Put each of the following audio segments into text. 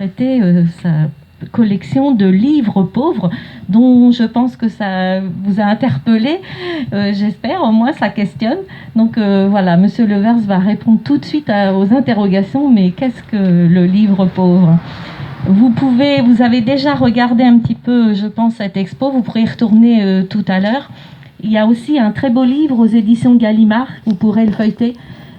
prêté sa collection de livres pauvres, dont je pense que ça vous a interpellé, j'espère, au moins ça questionne. Donc voilà, Monsieur Levers va répondre tout de suite aux interrogations, mais qu'est-ce que le livre pauvre? Vous avez déjà regardé un petit peu, je pense, cette expo, vous pourrez y retourner tout à l'heure. Il y a aussi un très beau livre aux éditions Gallimard, vous pourrez le feuilleter.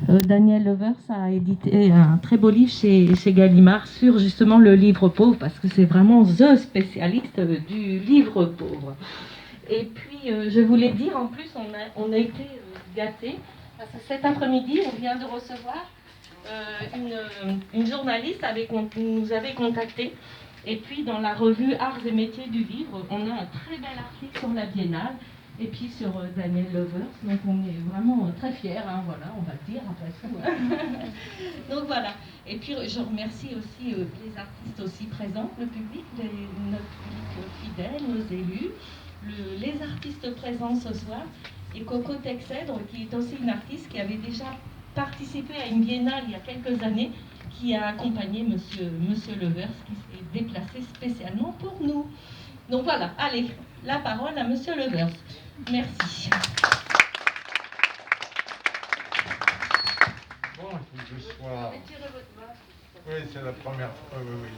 Daniel Levers a édité un très beau livre chez Gallimard sur justement le livre pauvre, parce que c'est vraiment the spécialiste du livre pauvre. Et puis, je voulais dire, en plus, on a été gâtés, parce que cet après-midi, on vient de recevoir une journaliste nous avait contacté. Et puis, dans la revue Arts et métiers du livre, on a un très bel article sur la Biennale, et puis sur Daniel Levers. Donc, on est vraiment très fiers, hein, voilà, on va le dire après tout. Donc, voilà. Et puis, je remercie aussi les artistes aussi présents, le public, notre public fidèle, nos élus, les artistes présents ce soir, et Coco Texèdre, qui est aussi une artiste qui avait déjà participé à une biennale il y a quelques années, qui a accompagné Monsieur Levers, qui s'est déplacé spécialement pour nous. Donc voilà, allez, la parole à Monsieur Levers. Merci. Bon, il faut que je sois... Oui, c'est la première fois. Oui.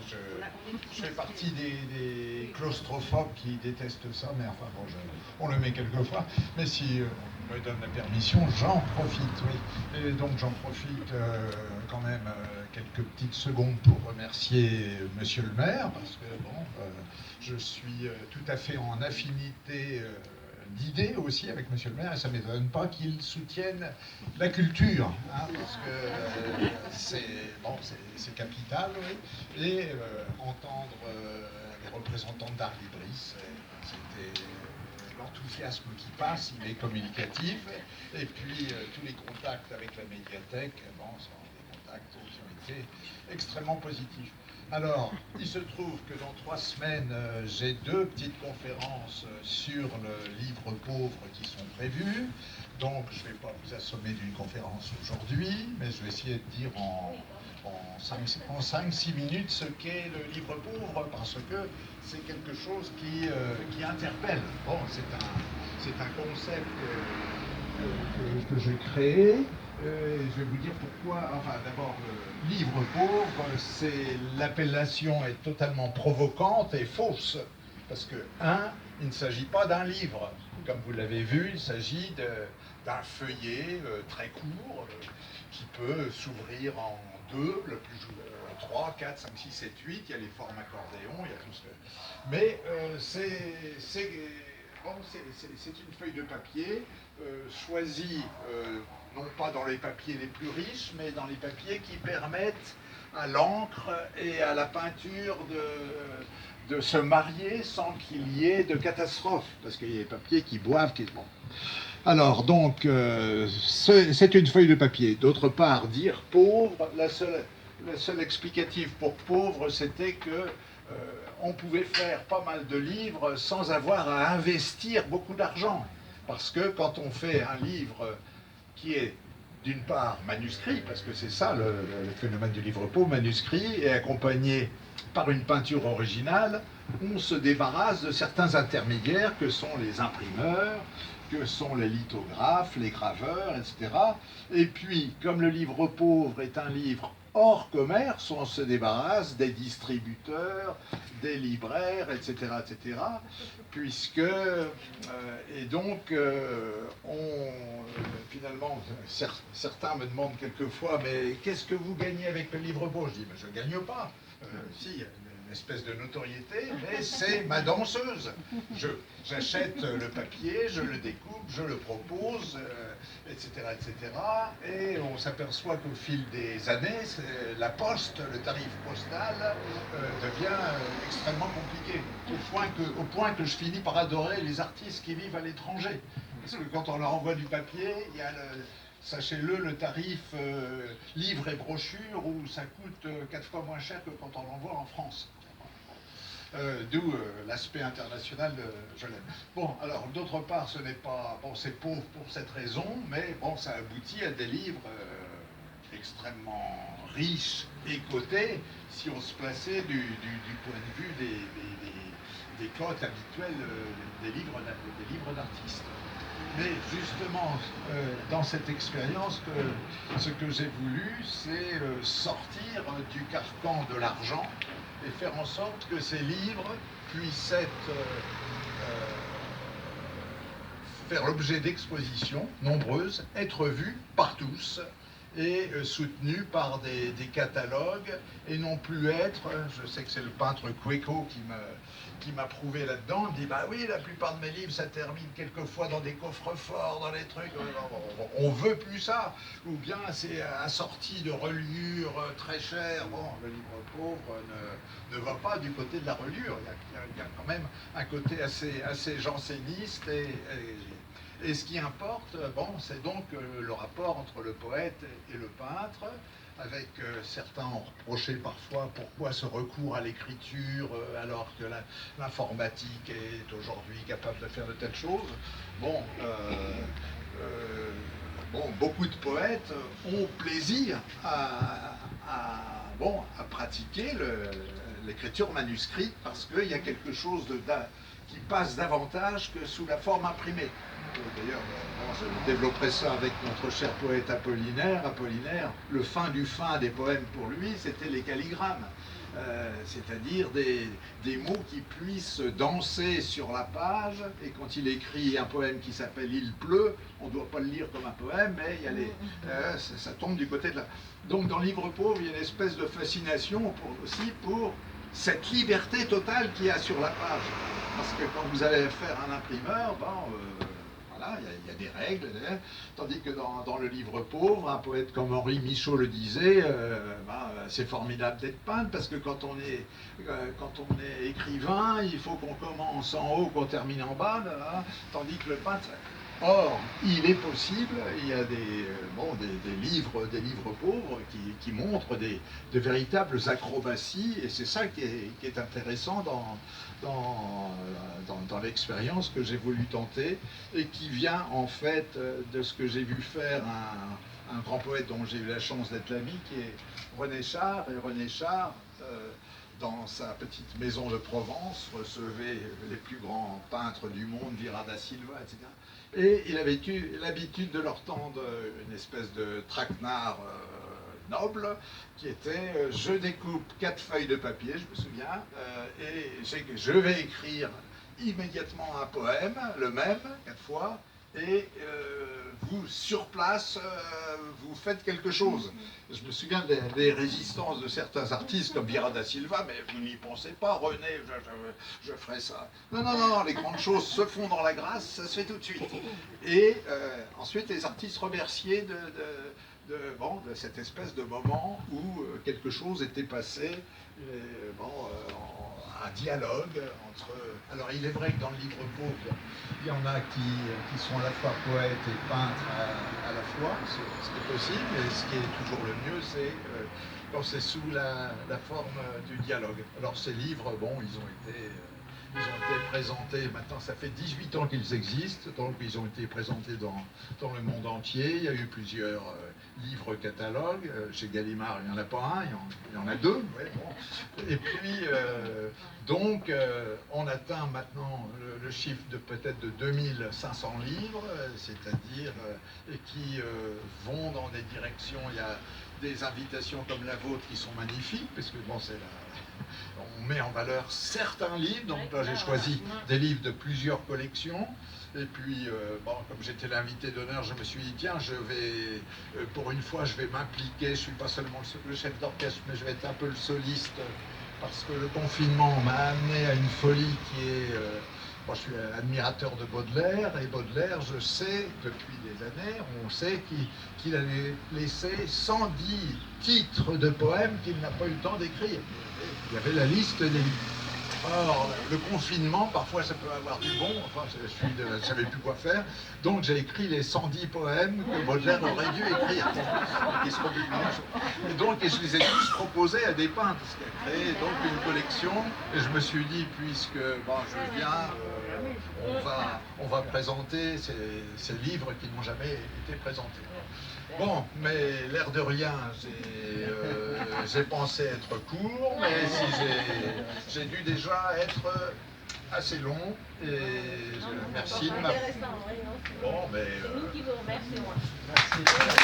Je fais partie des claustrophobes qui détestent ça, mais enfin bon, on le met quelquefois. Mais si on me donne la permission, j'en profite, oui. Et donc j'en profite quand même quelques petites secondes pour remercier Monsieur le maire, parce que bon, je suis tout à fait en affinité d'idées aussi avec Monsieur le maire, et ça ne m'étonne pas qu'il soutienne la culture, hein, parce que c'est capital, oui. Et entendre les représentants d'Art Libris, c'était l'enthousiasme qui passe, il est communicatif, et puis tous les contacts avec la médiathèque, bon, sont des contacts qui ont été extrêmement positifs. Alors, il se trouve que dans 3 semaines, j'ai 2 petites conférences sur le livre pauvre qui sont prévues. Donc, je ne vais pas vous assommer d'une conférence aujourd'hui, mais je vais essayer de dire en 5-6 minutes ce qu'est le livre pauvre, parce que c'est quelque chose qui interpelle. Bon, c'est un concept que j'ai créé. Je vais vous dire pourquoi. Enfin, d'abord, le livre pauvre, l'appellation est totalement provocante et fausse. Parce que, il ne s'agit pas d'un livre. Comme vous l'avez vu, il s'agit d'un feuillet très court qui peut s'ouvrir en 2, le plus 3, 4, 5, 6, 7, 8. Il y a les formes accordéon, il y a tout ce que... Mais c'est une feuille de papier choisie non pas dans les papiers les plus riches, mais dans les papiers qui permettent à l'encre et à la peinture de se marier sans qu'il y ait de catastrophe, parce qu'il y a des papiers qui boivent, bon. Alors, donc, c'est une feuille de papier. D'autre part, dire pauvre, la seule explicative pour pauvre, c'était que on pouvait faire pas mal de livres sans avoir à investir beaucoup d'argent. Parce que quand on fait un livre qui est d'une part manuscrit, parce que c'est ça le phénomène du livre pauvre, manuscrit, et accompagné par une peinture originale, on se débarrasse de certains intermédiaires que sont les imprimeurs, que sont les lithographes, les graveurs, etc. Et puis, comme le livre pauvre est un livre hors commerce, on se débarrasse des distributeurs, des libraires, etc., etc., puisque, et donc, finalement, certains me demandent quelquefois, mais qu'est-ce que vous gagnez avec le livre pauvre? Je dis, mais je ne gagne pas. Si, une espèce de notoriété, mais c'est ma danseuse. J'achète le papier, je le découpe, je le propose, etc., etc. Et on s'aperçoit qu'au fil des années, la poste, le tarif postal devient extrêmement compliqué, au point que je finis par adorer les artistes qui vivent à l'étranger. Parce que quand on leur envoie du papier, il y a sachez-le, le tarif livre et brochure où ça coûte 4 fois moins cher que quand on l'envoie en France. D'où l'aspect international, je l'aime. Bon, alors d'autre part, ce n'est pas... Bon, c'est pauvre pour cette raison, mais bon, ça aboutit à des livres extrêmement riche et coté si on se plaçait du point de vue des cotes habituelles des livres d'artistes. Mais justement, dans cette expérience, ce que j'ai voulu, c'est sortir du carcan de l'argent et faire en sorte que ces livres puissent faire l'objet d'expositions nombreuses, être vus par tous et soutenus par des catalogues et non plus être, je sais que c'est le peintre Queco qui m'a prouvé là-dedans, il me dit bah oui, la plupart de mes livres ça termine quelquefois dans des coffres-forts, dans des trucs, on veut plus ça, ou bien c'est assorti de reliures très chères. Bon, le livre pauvre ne va pas du côté de la reliure, il y a quand même un côté assez janséniste et ce qui importe, bon, c'est donc le rapport entre le poète et le peintre, avec certains ont reproché parfois pourquoi ce recours à l'écriture alors que l'informatique est aujourd'hui capable de faire de telles choses. Bon, beaucoup de poètes ont plaisir à pratiquer l'écriture manuscrite parce qu'il y a quelque chose qui passe davantage que sous la forme imprimée. D'ailleurs, je développerai ça avec notre cher poète Apollinaire. Apollinaire, le fin du fin des poèmes pour lui, c'était les calligrammes. C'est-à-dire des mots qui puissent danser sur la page, et quand il écrit un poème qui s'appelle « Il pleut », on ne doit pas le lire comme un poème, mais il y a ça tombe du côté de la... Donc dans Livre pauvre, il y a une espèce de fascination aussi pour cette liberté totale qu'il y a sur la page. Parce que quand vous allez faire un imprimeur, voilà, il y a des règles, tandis que dans le Livre pauvre, un poète comme Henri Michaud le disait, c'est formidable d'être peintre, parce que quand on est écrivain, il faut qu'on commence en haut, qu'on termine en bas, là, tandis que le peintre... Or, il est possible, il y a des livres pauvres qui montrent de véritables acrobaties, et c'est ça qui est intéressant dans l'expérience que j'ai voulu tenter, et qui vient en fait de ce que j'ai vu faire un grand poète dont j'ai eu la chance d'être l'ami, qui est René Char. Et René Char, dans sa petite maison de Provence, recevait les plus grands peintres du monde, Vieira da Silva, etc. Et il avait eu l'habitude de leur tendre une espèce de traquenard noble, qui était je découpe 4 feuilles de papier, je me souviens, et je vais écrire immédiatement un poème, le même, 4 fois, et vous, sur place, vous faites quelque chose. Je me souviens des résistances de certains artistes comme Vieira da Silva, mais vous n'y pensez pas, René, je ferai ça. Non, les grandes choses se font dans la grâce, ça se fait tout de suite. Et ensuite, les artistes remerciaient de cette espèce de moment où quelque chose était passé, un dialogue entre... Alors il est vrai que dans le Livre pauvre, il y en a qui sont à la fois poètes et peintres à la fois, ce qui est possible, et ce qui est toujours le mieux, c'est quand c'est sous la forme du dialogue. Alors ces livres, ils ont été présentés, maintenant ça fait 18 ans qu'ils existent, donc ils ont été présentés dans le monde entier. Il y a eu plusieurs livres catalogues, chez Gallimard il n'y en a pas un, il y en a 2, ouais, bon. Et puis on atteint maintenant le chiffre de peut-être de 2500 livres, c'est-à-dire et qui vont dans des directions. Il y a des invitations comme la vôtre qui sont magnifiques, parce que on met en valeur certains livres, donc là j'ai choisi des livres de plusieurs collections, et puis comme j'étais l'invité d'honneur, je me suis dit tiens, je vais, pour une fois je vais m'impliquer, je suis pas seulement le chef d'orchestre, mais je vais être un peu le soliste, parce que le confinement m'a amené à une folie qui est... moi je suis admirateur de Baudelaire, et Baudelaire, je sais, depuis des années, on sait qu'il avait laissé 110 titres de poèmes qu'il n'a pas eu le temps d'écrire. Il y avait la liste des livres. Or, le confinement, parfois ça peut avoir du bon, enfin je ne savais plus quoi faire, donc j'ai écrit les 110 poèmes que Baudelaire aurait dû écrire. Et donc je les ai tous proposés à des peintres, ce qui a créé donc une collection, et je me suis dit, puisque je viens, on va présenter ces livres qui n'ont jamais été présentés. Bon, mais l'air de rien, j'ai pensé être court, mais si j'ai dû déjà être assez long, et merci de m'avoir... Bon, mais... C'est nous qui vous remercions. Merci.